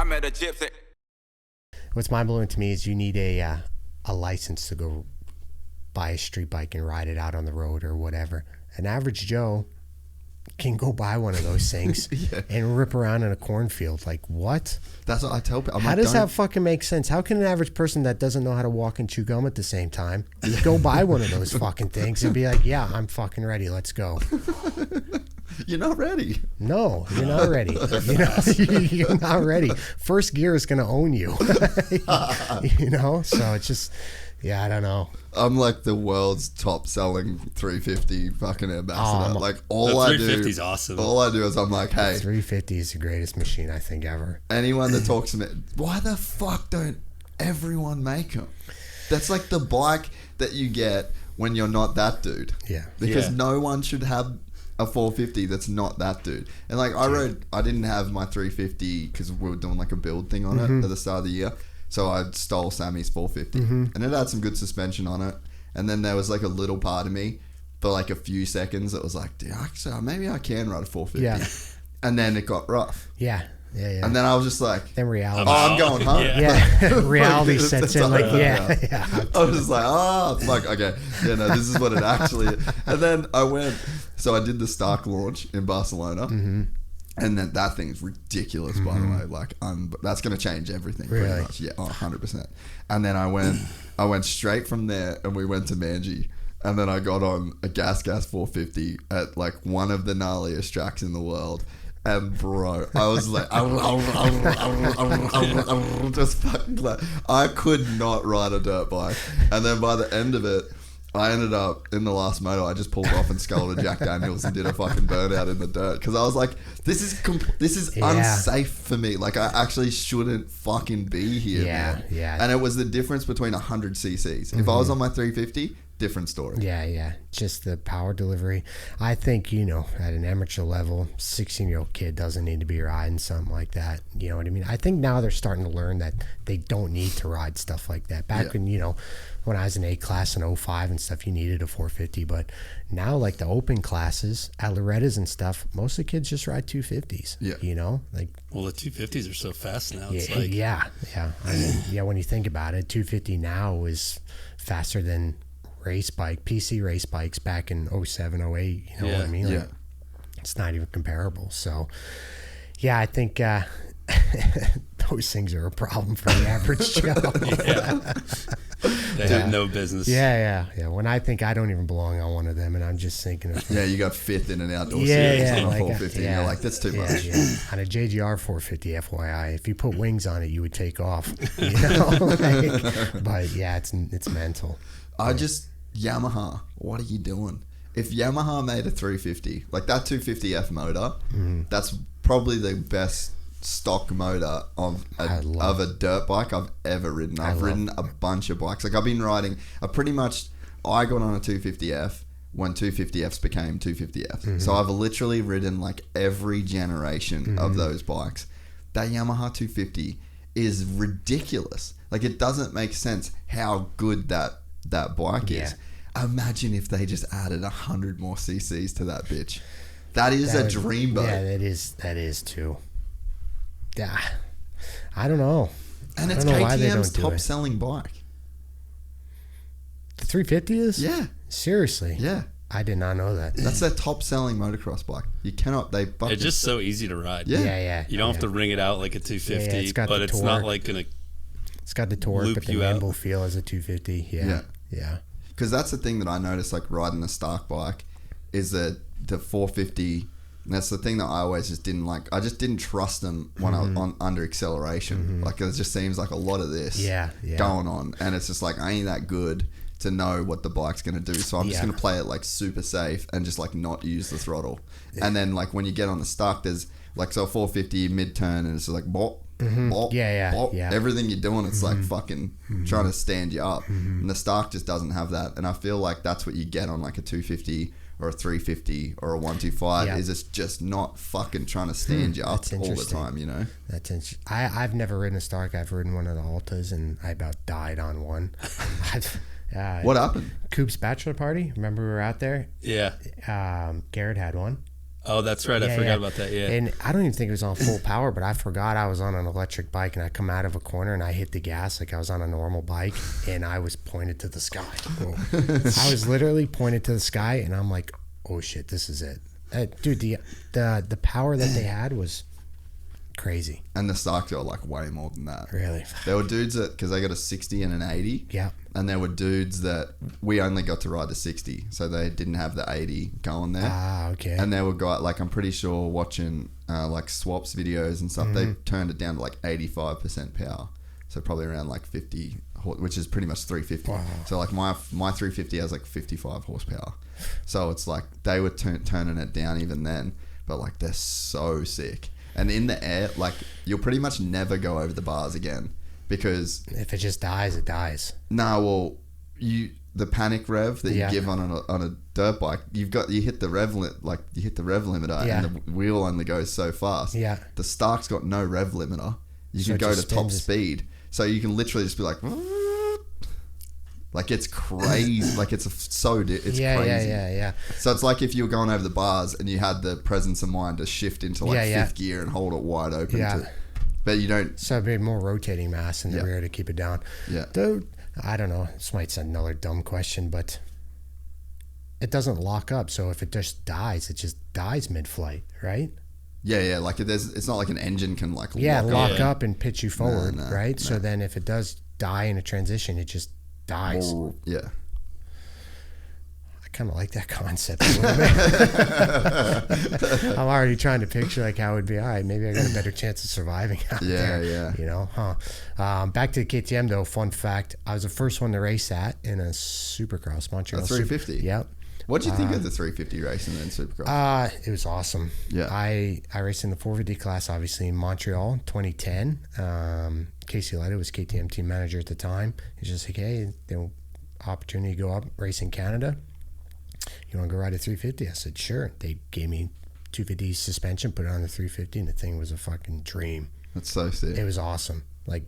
I met a gypsy. What's mind-blowing to me is you need a license to go buy a street bike and ride it out on the road or whatever. An average Joe can go buy one of those things and rip around in a cornfield. Like, what? That's what I tell people. How does that fucking make sense? How can an average person that doesn't know how to walk and chew gum at the same time go buy one of those fucking things and be like, yeah, I'm fucking ready. Let's go. You're not ready. No, you're not ready. You're not ready. First gear is going to own you. So it's just, I don't know. I'm like the world's top selling 350 fucking ambassador. All I do, 350's awesome. All I do is I'm like, hey, 350 is the greatest machine I think ever. Anyone that talks to me, why the fuck don't everyone make them? That's like the bike that you get when you're not that dude. Yeah. Because no one should have a 450 that's not that dude. And like I didn't have my 350 because we were doing like a build thing on it at the start of the year. So I stole Sammy's 450 and it had some good suspension on it. And then there was like a little part of me for like a few seconds that was like, dude, maybe I can ride a 450. Yeah. And then it got rough. Yeah. And then I was just like, then reality. I'm going home. Yeah. Reality sets in. Like, yeah. I was just like, fuck, okay. Yeah, no, this is what it actually is. And then so I did the Stark launch in Barcelona. And then that thing's ridiculous, by the way. Like, that's going to change everything pretty much. Yeah, 100%. And then I went straight from there and we went to Manji. And then I got on a Gas 450 at like one of the gnarliest tracks in the world. And bro, I was like, just fucking like, I could not ride a dirt bike. And then by the end of it, I ended up in the last moto. I just pulled off and sculled a Jack Daniels and did a fucking burnout in the dirt because I was like, this is unsafe for me. Like, I actually shouldn't fucking be here. Man. And it was the difference between 100 cc's. If I was on my 350, different story. Yeah. Just the power delivery. I think, at an amateur level, 16-year-old kid doesn't need to be riding something like that. You know what I mean? I think now they're starting to learn that they don't need to ride stuff like that. Back when I was in A class in 05 and stuff, you needed a 450. But now, like the open classes at Loretta's and stuff, most of the kids just ride 250s. Yeah. Well, the 250s are so fast now. It's I mean, when you think about it, 250 now is faster than PC race bikes back in 07, 08. You know what I mean? Like, it's not even comparable. So, I think those things are a problem for the average Joe. They have no business. Yeah. When I think I don't even belong on one of them, and I'm just thinking of you got fifth in an outdoor series on a 450. You're like, that's too much. On a JGR 450, FYI, if you put wings on it, you would take off. But it's mental. Yamaha, what are you doing? If Yamaha made a 350, like that 250F motor, that's probably the best stock motor of a dirt bike I've ever ridden. I've ridden a bunch of bikes. Like I've been riding, I got on a 250F when 250Fs became 250Fs. So I've literally ridden like every generation of those bikes. That Yamaha 250 is ridiculous. Like it doesn't make sense how good that bike is. Imagine if they just added 100 more cc's to that bitch. That is a dreamboat. Yeah, that is too. Yeah, I don't know. And it's KTM's top selling bike. The 350 is? Yeah. Seriously? Yeah. I did not know that. That's their top selling motocross bike. You cannot. It's just so easy to ride. Yeah. You don't have to ring it out like a 250, but it's not like gonna. It's got the torque, but the nimble feel as a 250. Yeah. Because that's the thing that I noticed, like riding a Stark bike, is that the 450. And that's the thing that I always just didn't like. I just didn't trust them when I was under acceleration. Like it just seems like a lot of this going on, and it's just like I ain't that good to know what the bike's going to do. So I'm just going to play it like super safe and just like not use the throttle. And then like when you get on the Stark, there's like, so 450 mid turn and it's just like bop, bop, bop. Everything you're doing, it's like fucking trying to stand you up. And the Stark just doesn't have that. And I feel like that's what you get on like a 250 or a 350 or a 125 is it's just not fucking trying to stand you up all the time, you know? That's interesting. I've never ridden a Stark. I've ridden one of the Altas and I about died on one. What happened? Coop's bachelor party. Remember we were out there? Yeah. Garrett had one. Oh, that's right. I forgot about that. Yeah. And I don't even think it was on full power, but I forgot I was on an electric bike, and I come out of a corner and I hit the gas like I was on a normal bike, and I was pointed to the sky. I was literally pointed to the sky, and I'm like, oh shit, this is it. Dude, the power that they had was crazy. And the Starks got like way more than that. Really? There were dudes that, because they got a 60 and an 80. Yeah. And there were dudes that we only got to ride the 60, so they didn't have the 80 going there. Ah, okay. And there were guys, like I'm pretty sure watching like Swaps videos and stuff, they turned it down to like 85% power. So probably around like 50, which is pretty much 350. Wow. So like my 350 has like 55 horsepower. So it's like they were turning it down even then, but like they're so sick. And in the air, like you'll pretty much never go over the bars again. Because if it just dies, it dies. Well, the panic rev that you give on a dirt bike, you hit the rev limiter, and the wheel only goes so fast. Yeah. The Stark's got no rev limiter. You can go to top speed, so you can literally just be like it's crazy. Like it's crazy. Yeah. So it's like if you were going over the bars and you had the presence of mind to shift into fifth gear and hold it wide open. Yeah. But you don't. So a bit more rotating mass in the rear to keep it down. Yeah. Dude, I don't know. This might sound another dumb question, but it doesn't lock up. So if it just dies, it just dies mid-flight, right? Yeah. Like it's not like an engine can like lock up and pitch you forward, right? No. So then if it does die in a transition, it just dies. Yeah. I kind of like that concept a little bit. I'm already trying to picture like how it would be. All right, maybe I got a better chance of surviving out there. Yeah. You know, back to the KTM though. Fun fact: I was the first one to race at in a Supercross, Montreal. A 350. Yep. What did you think of the 350 race and then Supercross? It was awesome. Yeah. I raced in the 450 class, obviously in Montreal, 2010. Casey Letta was KTM team manager at the time. He's just like, hey, opportunity to go up race in Canada. You want to go ride a 350? I said, sure. They gave me 250 suspension, put it on the 350, and the thing was a fucking dream. That's so sick. It was awesome. Like,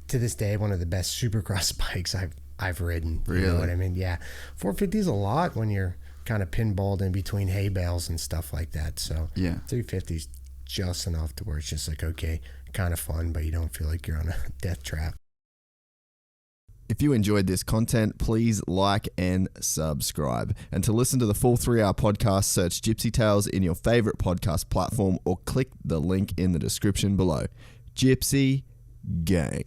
to this day, one of the best Supercross bikes I've ridden. Really? You know what I mean? Yeah. 450 is a lot when you're kind of pinballed in between hay bales and stuff like that. So, 350 is just enough to where it's just like, okay, kind of fun, but you don't feel like you're on a death trap. If you enjoyed this content, please like and subscribe. And to listen to the full 3-hour podcast, search Gypsy Tales in your favorite podcast platform or click the link in the description below. Gypsy Gang.